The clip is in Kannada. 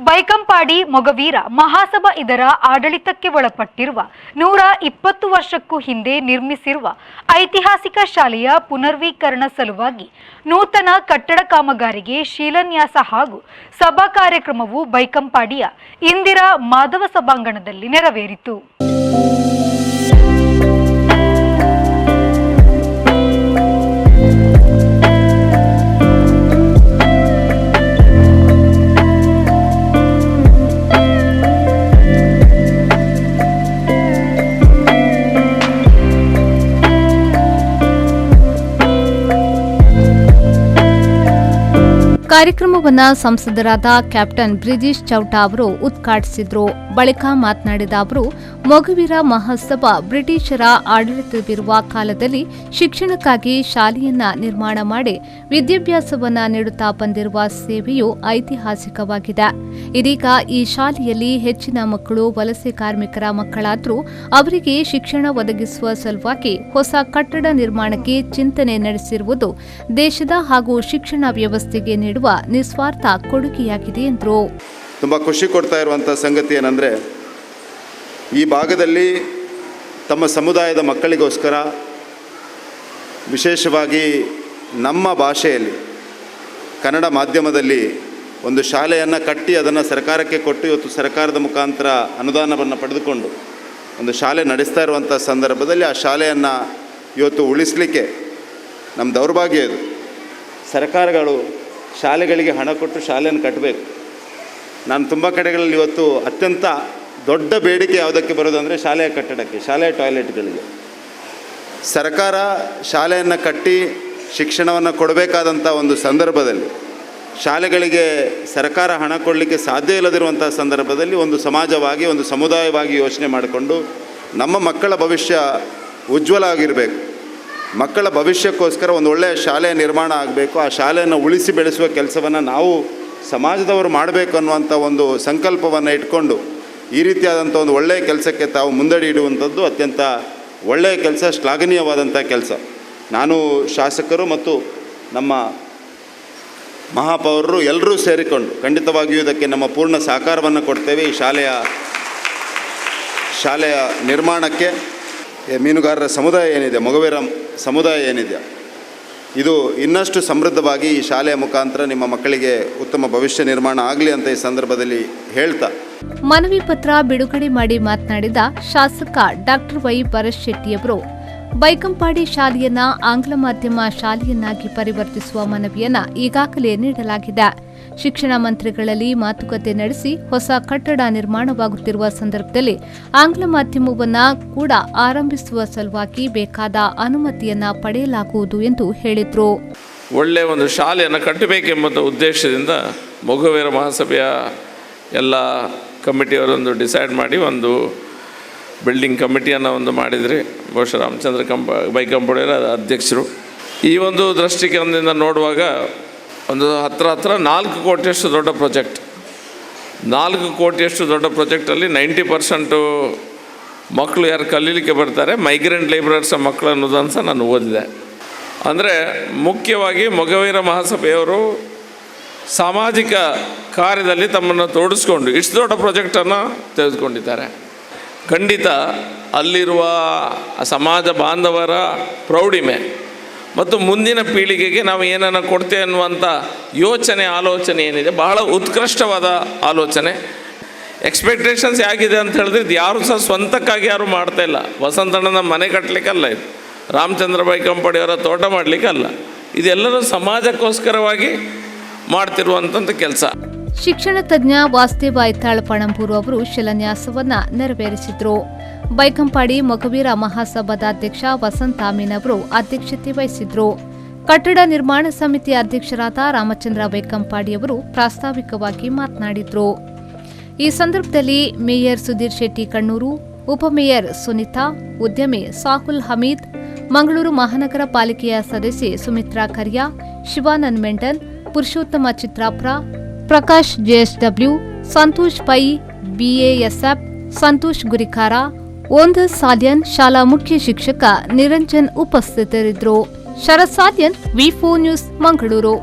ಬೈಕಂಪಾಡಿ ಮೊಗವೀರ ಮಹಾಸಭಾ ಇದರ ಆಡಳಿತಕ್ಕೆ ಒಳಪಟ್ಟಿರುವ 120 ವರ್ಷಕ್ಕೂ ಹಿಂದೆ ನಿರ್ಮಿಸಿರುವ ಐತಿಹಾಸಿಕ ಶಾಲೆಯ ಪುನರ್ವೀಕರಣ ಸಲುವಾಗಿ ನೂತನ ಕಟ್ಟಡ ಕಾಮಗಾರಿಗೆ ಶಿಲಾನ್ಯಾಸ ಹಾಗೂ ಸಭಾ ಕಾರ್ಯಕ್ರಮವು ಬೈಕಂಪಾಡಿಯ ಇಂದಿರಾ ಮಾಧವ ಸಭಾಂಗಣದಲ್ಲಿ ನೆರವೇರಿತು. ಕಾರ್ಯಕ್ರಮವನ್ನು ಸಂಸದರಾದ ಕ್ಯಾಪ್ಟನ್ ಬ್ರಿಜೇಶ್ ಚೌಟಾ ಅವರು ಉದ್ಘಾಟಿಸಿದರು. ಬಳಿಕ ಮಾತನಾಡಿದ ಅವರು, ಮೊಗವೀರ ಮಹಾಸಭಾ ಬ್ರಿಟಿಷರ ಆಡಳಿತವಿರುವ ಕಾಲದಲ್ಲಿ ಶಿಕ್ಷಣಕ್ಕಾಗಿ ಶಾಲೆಯನ್ನ ನಿರ್ಮಾಣ ಮಾಡಿ ವಿದ್ಯಾಭ್ಯಾಸವನ್ನ ನೀಡುತ್ತಾ ಬಂದಿರುವ ಸೇವೆಯು ಐತಿಹಾಸಿಕವಾಗಿದೆ. ಇದೀಗ ಈ ಶಾಲೆಯಲ್ಲಿ ಹೆಚ್ಚಿನ ಮಕ್ಕಳು ವಲಸೆ ಕಾರ್ಮಿಕರ ಮಕ್ಕಳಾದರೂ ಅವರಿಗೆ ಶಿಕ್ಷಣ ಒದಗಿಸುವ ಸಲುವಾಗಿ ಹೊಸ ಕಟ್ಟಡ ನಿರ್ಮಾಣಕ್ಕೆ ಚಿಂತನೆ ನಡೆಸಿರುವುದು ದೇಶದ ಹಾಗೂ ಶಿಕ್ಷಣ ವ್ಯವಸ್ಥೆಗೆ ನೀಡುವ ನಿಸ್ವಾರ್ಥ ಕೊಡುಗೆಯಾಗಿದೆ ಎಂದರು. ತುಂಬ ಖುಷಿ ಕೊಡ್ತಾ ಇರುವಂಥ ಸಂಗತಿ ಏನಂದರೆ, ಈ ಭಾಗದಲ್ಲಿ ತಮ್ಮ ಸಮುದಾಯದ ಮಕ್ಕಳಿಗೋಸ್ಕರ ವಿಶೇಷವಾಗಿ ನಮ್ಮ ಭಾಷೆಯಲ್ಲಿ ಕನ್ನಡ ಮಾಧ್ಯಮದಲ್ಲಿ ಒಂದು ಶಾಲೆಯನ್ನು ಕಟ್ಟಿ ಅದನ್ನು ಸರ್ಕಾರಕ್ಕೆ ಕೊಟ್ಟು ಇವತ್ತು ಸರ್ಕಾರದ ಮುಖಾಂತರ ಅನುದಾನವನ್ನು ಪಡೆದುಕೊಂಡು ಒಂದು ಶಾಲೆ ನಡೆಸ್ತಾ ಇರುವಂಥ ಸಂದರ್ಭದಲ್ಲಿ ಆ ಶಾಲೆಯನ್ನು ಇವತ್ತು ಉಳಿಸಲಿಕ್ಕೆ ನಮ್ಮ ದೌರ್ಭಾಗ್ಯ ಇದು. ಸರ್ಕಾರಗಳು ಶಾಲೆಗಳಿಗೆ ಹಣ ಕೊಟ್ಟು ಶಾಲೆಯನ್ನು ಕಟ್ಟಬೇಕು. ನಾನು ತುಂಬ ಕಡೆಗಳಲ್ಲಿ ಇವತ್ತು ಅತ್ಯಂತ ದೊಡ್ಡ ಬೇಡಿಕೆ ಯಾವುದಕ್ಕೆ ಬರೋದಂದರೆ ಶಾಲೆಯ ಕಟ್ಟಡಕ್ಕೆ, ಶಾಲೆಯ ಟಾಯ್ಲೆಟ್ಗಳಿಗೆ. ಸರ್ಕಾರ ಶಾಲೆಯನ್ನು ಕಟ್ಟಿ ಶಿಕ್ಷಣವನ್ನು ಕೊಡಬೇಕಾದಂಥ ಒಂದು ಸಂದರ್ಭದಲ್ಲಿ ಶಾಲೆಗಳಿಗೆ ಸರ್ಕಾರ ಹಣ ಕೊಡಲಿಕ್ಕೆ ಸಾಧ್ಯ ಇಲ್ಲದಿರುವಂಥ ಸಂದರ್ಭದಲ್ಲಿ ಒಂದು ಸಮಾಜವಾಗಿ, ಒಂದು ಸಮುದಾಯವಾಗಿ ಯೋಚನೆ ಮಾಡಿಕೊಂಡು ನಮ್ಮ ಮಕ್ಕಳ ಭವಿಷ್ಯ ಉಜ್ವಲ ಆಗಿರಬೇಕು, ಮಕ್ಕಳ ಭವಿಷ್ಯಕ್ಕೋಸ್ಕರ ಒಂದು ಒಳ್ಳೆಯ ಶಾಲೆಯ ನಿರ್ಮಾಣ ಆಗಬೇಕು, ಆ ಶಾಲೆಯನ್ನು ಉಳಿಸಿ ಬೆಳೆಸುವ ಕೆಲಸವನ್ನು ನಾವು ಸಮಾಜದವರು ಮಾಡಬೇಕು ಅನ್ನುವಂಥ ಒಂದು ಸಂಕಲ್ಪವನ್ನು ಇಟ್ಕೊಂಡು ಈ ರೀತಿಯಾದಂಥ ಒಂದು ಒಳ್ಳೆಯ ಕೆಲಸಕ್ಕೆ ತಾವು ಮುಂದಡಿ ಇಡುವಂಥದ್ದು ಅತ್ಯಂತ ಒಳ್ಳೆಯ ಕೆಲಸ, ಶ್ಲಾಘನೀಯವಾದಂಥ ಕೆಲಸ. ನಾನು ಶಾಸಕರು ಮತ್ತು ನಮ್ಮ ಮಹಾಪೌರರು ಎಲ್ಲರೂ ಸೇರಿಕೊಂಡು ಖಂಡಿತವಾಗಿಯೂ ಇದಕ್ಕೆ ನಮ್ಮ ಪೂರ್ಣ ಸಹಕಾರವನ್ನು ಕೊಡ್ತೇವೆ. ಈ ಶಾಲೆಯ ನಿರ್ಮಾಣಕ್ಕೆ ಮೀನುಗಾರರ ಸಮುದಾಯ ಏನಿದೆ, ಮೊಗವೀರ ಸಮುದಾಯ ಏನಿದೆ, ಇದು ಇನ್ನಷ್ಟು ಸಮೃದ್ಧವಾಗಿ ಈ ಶಾಲೆಯ ಮುಖಾಂತರ ನಿಮ್ಮ ಮಕ್ಕಳಿಗೆ ಉತ್ತಮ ಭವಿಷ್ಯ ನಿರ್ಮಾಣ ಆಗಲಿ ಅಂತ ಈ ಸಂದರ್ಭದಲ್ಲಿ ಹೇಳ್ತಾ ಮನವಿ ಪತ್ರ ಬಿಡುಗಡೆ ಮಾಡಿ ಮಾತನಾಡಿದ ಶಾಸಕ ಡಾಕ್ಟರ್ ವೈ ಭರತ್ ಶೆಟ್ಟಿಯವರು, ಬೈಕಂಪಾಡಿ ಶಾಲೆಯನ್ನ ಆಂಗ್ಲ ಮಾಧ್ಯಮ ಶಾಲೆಯನ್ನಾಗಿ ಪರಿವರ್ತಿಸುವ ಮನವಿಯನ್ನ ಈಗಾಗಲೇ ನೀಡಲಾಗಿದೆ. ಶಿಕ್ಷಣ ಮಂತ್ರಿಗಳಲ್ಲಿ ಮಾತುಕತೆ ನಡೆಸಿ ಹೊಸ ಕಟ್ಟಡ ನಿರ್ಮಾಣವಾಗುತ್ತಿರುವ ಸಂದರ್ಭದಲ್ಲಿ ಆಂಗ್ಲ ಮಾಧ್ಯಮವನ್ನ ಕೂಡ ಆರಂಭಿಸುವ ಸಲುವಾಗಿ ಬೇಕಾದ ಅನುಮತಿಯನ್ನ ಪಡೆಯಲಾಗುವುದು ಎಂದು ಹೇಳಿದರು. ಒಳ್ಳೆಯ ಒಂದು ಶಾಲೆಯನ್ನು ಕಟ್ಟಬೇಕೆಂಬ ಉದ್ದೇಶದಿಂದ ಮೊಗವೀರ ಮಹಾಸಭೆಯ ಎಲ್ಲ ಕಮಿಟಿಯವರೊಂದು ಡಿಸೈಡ್ ಮಾಡಿ ಒಂದು ಬಿಲ್ಡಿಂಗ್ ಕಮಿಟಿಯನ್ನು ಒಂದು ಮಾಡಿದರೆ, ಬಹುಶಃ ರಾಮಚಂದ್ರ ಬೈಕಂಪಾಡಿಯವರ ಅಧ್ಯಕ್ಷರು. ಈ ಒಂದು ದೃಷ್ಟಿಕೋನದಿಂದ ನೋಡುವಾಗ ಒಂದು ಹತ್ರ 4 ಕೋಟಿಯಷ್ಟು ದೊಡ್ಡ ಪ್ರಾಜೆಕ್ಟ್, 4 ಕೋಟಿಯಷ್ಟು ದೊಡ್ಡ ಪ್ರಾಜೆಕ್ಟಲ್ಲಿ 90% ಮಕ್ಕಳು ಯಾರು ಕಲೀಲಿಕ್ಕೆ ಬರ್ತಾರೆ ಮೈಗ್ರೆಂಟ್ ಲೇಬರರ್ಸ್ ಮಕ್ಕಳು ಅನ್ನೋದನ್ನು ಸಹ ನಾನು ಓದಿದೆ. ಅಂದರೆ ಮುಖ್ಯವಾಗಿ ಮೊಗವೀರ ಮಹಾಸಭೆಯವರು ಸಾಮಾಜಿಕ ಕಾರ್ಯದಲ್ಲಿ ತಮ್ಮನ್ನು ತೋಡಿಸ್ಕೊಂಡು ಇಷ್ಟು ದೊಡ್ಡ ಪ್ರಾಜೆಕ್ಟನ್ನು ತೆಗೆದುಕೊಂಡಿದ್ದಾರೆ. ಖಂಡಿತ ಅಲ್ಲಿರುವ ಸಮಾಜ ಬಾಂಧವರ ಪ್ರೌಢಿಮೆ ಮತ್ತು ಮುಂದಿನ ಪೀಳಿಗೆಗೆ ನಾವು ಏನನ್ನು ಕೊಡ್ತೇವೆ ಅನ್ನುವಂಥ ಆಲೋಚನೆ ಏನಿದೆ, ಬಹಳ ಉತ್ಕೃಷ್ಟವಾದ ಆಲೋಚನೆ. ಎಕ್ಸ್ಪೆಕ್ಟೇಷನ್ಸ್ ಹೇಗಿದೆ ಅಂತ ಹೇಳಿದ್ರೆ ಇದು ಯಾರು ಸಹ ಸ್ವಂತಕ್ಕಾಗಿ ಯಾರು ಮಾಡ್ತಾ ಇಲ್ಲ. ವಸಂತಣ್ಣನ ಮನೆ ಕಟ್ಟಲಿಕ್ಕಲ್ಲ, ಇದು ರಾಮಚಂದ್ರ ಬೈಕಂಪಾಡಿಯವರ ತೋಟ ಮಾಡಲಿಕ್ಕಲ್ಲ, ಇದೆಲ್ಲರೂ ಸಮಾಜಕ್ಕೋಸ್ಕರವಾಗಿ ಮಾಡ್ತಿರುವಂಥ ಕೆಲಸ. ಶಿಕ್ಷಣ ತಜ್ಞ ವಾಸುದೇವ ಐತಾಳ್ ಪಣಂಬೂರು ಅವರು ಶಿಲಾನ್ಯಾಸವನ್ನ ನೆರವೇರಿಸಿದರು. ಬೈಕಂಪಾಡಿ ಮೊಗವೀರ ಮಹಾಸಭಾದ ಅಧ್ಯಕ್ಷ ವಸಂತ ಅಮೀನ್ ಅವರು ಅಧ್ಯಕ್ಷತೆ ವಹಿಸಿದ್ರು. ಕಟ್ಟಡ ನಿರ್ಮಾಣ ಸಮಿತಿ ಅಧ್ಯಕ್ಷರಾದ ರಾಮಚಂದ್ರ ಬೈಕಂಪಾಡಿ ಅವರು ಪ್ರಾಸ್ತಾವಿಕವಾಗಿ ಮಾತನಾಡಿದರು. ಈ ಸಂದರ್ಭದಲ್ಲಿ ಮೇಯರ್ ಸುಧೀರ್ ಶೆಟ್ಟಿ ಕಣ್ಣೂರು, ಉಪಮೇಯರ್ ಸುನಿತಾ, ಉದ್ಯಮಿ ಸಾಹುಲ್ ಹಮೀದ್, ಮಂಗಳೂರು ಮಹಾನಗರ ಪಾಲಿಕೆಯ ಸದಸ್ಯೆ ಸುಮಿತ್ರಾ ಕರಿಯಾ, ಶಿವಾನಂದ್ ಮೆಂಡಲ್, ಪುರುಷೋತ್ತಮ ಚಿತ್ರಾಪುರ, ಪ್ರಕಾಶ್ ಜೆಎಸ್ಡಬ್ಲ್ಯೂ, ಸಂತೋಷ್ ಪೈ, ಬಿಎಎಸ್ಎಫ್, ಸಂತೋಷ್ ಗುರಿಕಾರ, ಓಂದಸ್ ಸಾಲ್ಯನ್, ಶಾಲಾ ಮುಖ್ಯ ಶಿಕ್ಷಕ ನಿರಂಜನ್ ಉಪಸ್ಥಿತರಿದ್ದರು. ಶರತ್ ಸಾಲ್ಯನ್, ವಿ4 ನ್ಯೂಸ್, ಮಂಗಳೂರು.